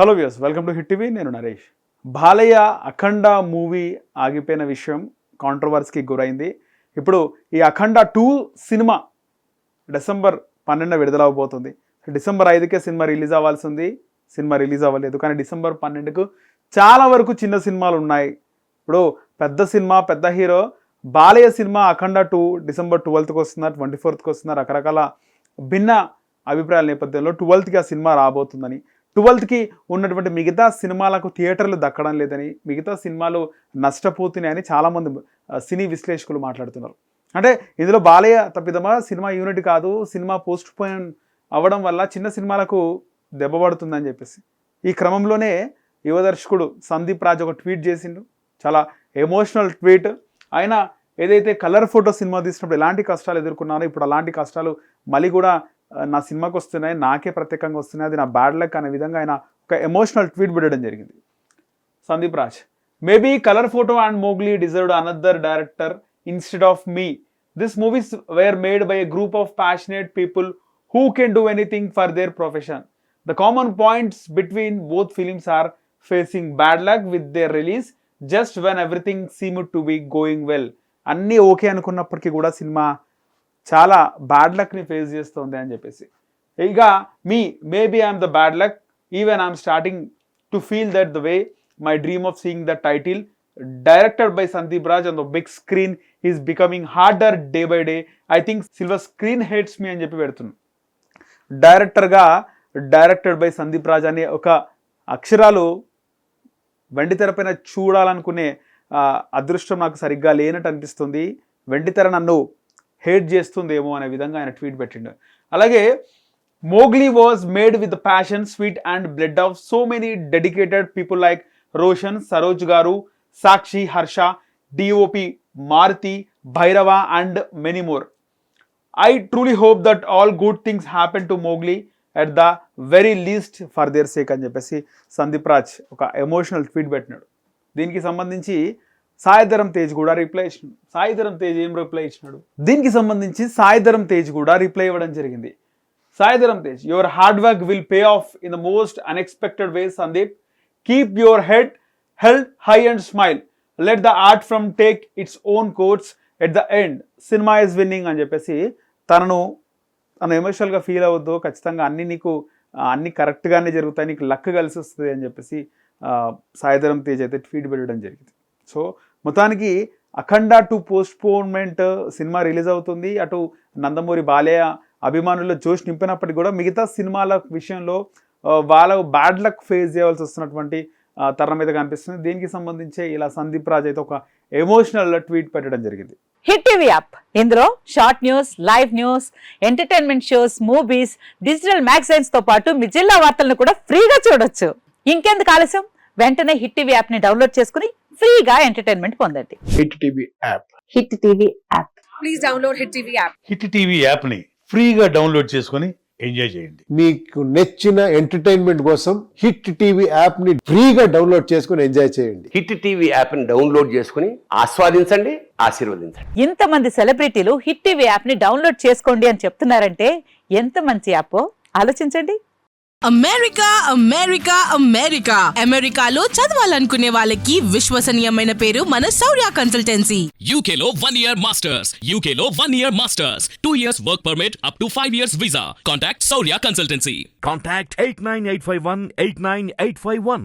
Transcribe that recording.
Hello views, welcome to hit TV. నేను నరేష్. బాలయ్య అఖండ movie ఆగిపోయిన విషయం కాంట్రవర్సీకి గురైంది. ఇప్పుడు ఈ అఖండ 2 సినిమా డిసెంబర్ 12 విడుదల అవబోతుంది. డిసెంబర్ 5కే సినిమా రిలీజ్ అవ్వాల్సింది, సినిమా రిలీజ్ అవ్వలేదు. కానీ డిసెంబర్ 12కు చాలా వరకు చిన్న సినిమాలు ఉన్నాయి. ఇప్పుడు పెద్ద సినిమా, పెద్ద హీరో బాలయ్య సినిమా అఖండ 2 డిసెంబర్ 12కి వస్తున్నారు, 24కి వస్తున్నారు. రకరకాల భిన్న అభిప్రాయాల నేపథ్యంలో 12కి ఆ సినిమా రాబోతుందని, 12కి ఉన్నటువంటి మిగతా సినిమాలకు థియేటర్లు దక్కడం లేదని, మిగతా సినిమాలు నష్టపోతున్నాయని చాలామంది సినీ విశ్లేషకులు మాట్లాడుతున్నారు. అంటే ఇందులో బాలయ్య తప్పిదమా, సినిమా యూనిట్ కాదు, సినిమా పోస్ట్ పోన్ అవ్వడం వల్ల చిన్న సినిమాలకు దెబ్బపడుతుందని చెప్పేసి. ఈ క్రమంలోనే యువ దర్శకుడు సందీప్ రాజ్ ఒక ట్వీట్ చేసిండు, చాలా ఎమోషనల్ ట్వీట్. ఆయన ఏదైతే కలర్ ఫోటో సినిమా తీసినప్పుడు ఎలాంటి కష్టాలు ఎదుర్కొన్నారో ఇప్పుడు అలాంటి కష్టాలు మళ్ళీ కూడా నా సినిమాకి వస్తున్నాయి, నాకే ప్రత్యేకంగా వస్తున్నాయి, అది నా బ్యాడ్ లక్ అనే విధంగా ఆయన ఒక ఎమోషనల్ ట్వీట్ పెట్టడం జరిగింది. Sandeep Raj, maybe colour photo and Mowgli deserved another director instead of me. This movies wear made by a group of passionate people who can do anything for their profession. The common points between both films are facing bad luck with their release just when everything seemed to be going well. అన్నీ okay అనుకున్నప్పటికీ కూడా cinema చాలా bad లక్ని face చేస్తుంది అని చెప్పేసి. ఇక maybe I'm the bad luck, even I'm starting to feel that the way my dream of seeing the title directed by Sandeep Raj on the big screen is becoming harder day by day. I think silver screen hates me అని చెప్పి పెడుతున్నాను. డైరెక్టర్గా directed by Sandeep Raj అనే ఒక అక్షరాలు వెండితెరపైన చూడాలనుకునే అదృష్టం నాకు సరిగ్గా లేనట్టు అనిపిస్తుంది. వెండితెర నన్ను హేట్ చేస్తుందేమో అనే విధంగా ఆయన ట్వీట్ పెట్టిండు. అలాగే Mowgli was made with passion, sweat and blood of so many dedicated people like Roshan, Saroj garu, Sakshi, Harsha, DOP Maruthi, Bhairava and many more. I truly hope that all good things happen to Mowgli at the very least for their sake అని చెప్పేసి సందీప్ రాజ్ ఒక emotional tweet పెట్టినాడు. దీనికి సంబంధించి సాయిధరం తేజ్ కూడా reply ఇచ్చినాడు. సాయిధరం తేజ్ ఏం reply ఇచ్చినాడు? దీనికి సంబంధించి సాయిధరం తేజ్ కూడా రిప్లై ఇవ్వడం జరిగింది. Sai Dharam Tej, your hard work will pay off in the most unexpected way Sandeep. Keep your head held high and smile. Let the art from take its own course at the end. Cinema is winning అని చెప్పేసి తను ఎమోషనల్గా feel అవ్వద్దు, ఖచ్చితంగా అన్నీ కరెక్ట్గానే జరుగుతాయి, నీకు లక్ కలిసి వస్తుంది అని చెప్పేసి సాయిధరం తేజ్ అయితే ట్వీట్ పెట్టడం జరిగింది. సో మొత్తానికి అఖండ 2 పోస్ట్పోన్మెంట్ సినిమా రిలీజ్ అవుతుంది. అటు నందమూరి బాలయ్య అభిమానుల్లో జోష్ నింపినప్పటికీ కూడా మిగతా సినిమాల విషయంలో వాళ్ళ బ్యాడ్ లక్ ఫేస్ చేయాల్సి వస్తున్నటువంటి తరం మీద కనిపిస్తుంది. దీనికి సంబంధించి ఇలా సందీప్ రాజ్ అయితే ఒక ఎమోషనల్ ట్వీట్ పెట్టడం జరిగింది. హిట్ టీవీ యాప్, ఇందులో short news, live news, entertainment shows, movies, digital magazines తో పాటు మీ జిల్లా వార్తలను కూడా ఫ్రీగా చూడొచ్చు. ఇంకెందుకు ఆలస్యం, వెంటనే హిట్ టీవీ యాప్ ని డౌన్లోడ్ చేసుకుని ఫ్రీగా ఎంటర్టైన్మెంట్ పొందండి. Hit TV app, hit TV app, please download hit TV app. Hit TV app ని ఫ్రీగా డౌన్లోడ్ చేసుకుని ఎంజాయ్ చేయండి. మీకు నచ్చిన ఎంటర్టైన్మెంట్ కోసం హిట్ టీవీ యాప్ ని ఫ్రీగా డౌన్లోడ్ చేసుకుని ఎంజాయ్ చేయండి. హిట్ టీవీ యాప్ ని డౌన్లోడ్ చేసుకుని ఆస్వాదించండి, ఆశీర్వదించండి. ఇంతమంది సెలబ్రిటీలు హిట్ టీవీ యాప్ ని డౌన్లోడ్ చేసుకోండి అని చెప్తున్నారంటే ఎంత మంచి యాప్ ఆలోచించండి. అమెరికా అమెరికా అమెరికా అమెరికాలో చదవాలనుకునే వాళ్ళకి విశ్వసనీయమైన పేరు మన శౌర్య కన్సల్టెన్సీ. UK లో 1 year masters, UK లో 1 year masters, 2 years work permit up to 5 years visa. Contact Saurya Consultancy. Contact 89851 89851.